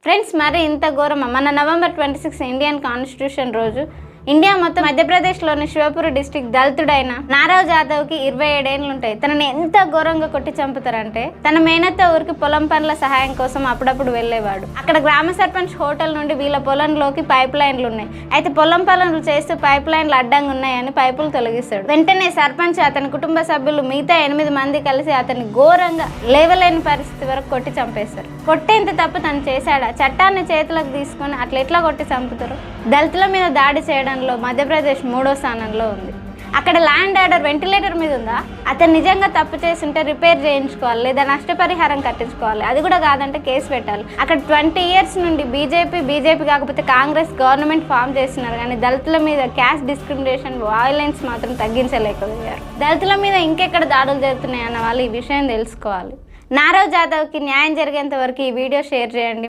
Friends మరి ఇంత ఘోరమా? మన నవంబర్ 26 ఇండియన్ కాన్స్టిట్యూషన్ రోజు ఇండియా మొత్తం మధ్యప్రదేశ్లోని శివపురి డిస్టిక్ దళితుడైన నారావ్ జాదవ్కి 27 ఏళ్ళు ఉంటాయి. తనని ఎంత ఘోరంగా కొట్టి చంపుతారంటే తన మేనత్త ఊరికి పొలం పనుల సహాయం కోసం అప్పుడప్పుడు వెళ్ళేవాడు. అక్కడ గ్రామ సర్పంచ్ హోటల్ నుండి వీళ్ళ పొలంలోకి పైప్ లైన్లు ఉన్నాయి. అయితే పొలం పనులు చేస్తూ పైప్ లైన్లు అడ్డంగా ఉన్నాయని పైపులు తొలగిస్తాడు. వెంటనే సర్పంచ్ అతని కుటుంబ సభ్యులు మిగతా 8 మంది కలిసి అతన్ని ఘోరంగా లేవలేని పరిస్థితి వరకు కొట్టి చంపేస్తారు. కొట్టేంత తప్పు తను చేశాడా? చట్టాన్ని చేతులకు తీసుకొని అట్లా ఎట్లా కొట్టి చంపుతారు? దళితుల మీద దాడి చేయడంలో మధ్యప్రదేశ్ 3వ స్థానంలో ఉంది. అక్కడ ల్యాండ్ ఆర్డర్ వెంటిలేటర్ మీద ఉందా? అతను నిజంగా తప్పు చేస్తుంటే రిపేర్ చేయించుకోవాలి లేదా నష్టపరిహారం కట్టించుకోవాలి. అది కూడా కాదంటే కేసు పెట్టాలి. అక్కడ 20 ఇయర్స్ నుండి బీజేపీ కాకపోతే కాంగ్రెస్ గవర్నమెంట్ ఫామ్ చేస్తున్నారు, కానీ దళితుల మీద క్యాస్ట్ డిస్క్రిమినేషన్ వైలెన్స్ మాత్రం తగ్గించలేకపోయారు. దళితుల మీద ఇంకెక్కడ దాడులు జరుగుతున్నాయి అన్న వాళ్ళు ఈ విషయం తెలుసుకోవాలి. నారావ్ జాదవ్కి న్యాయం జరిగేంత వరకు ఈ వీడియో షేర్ చేయండి.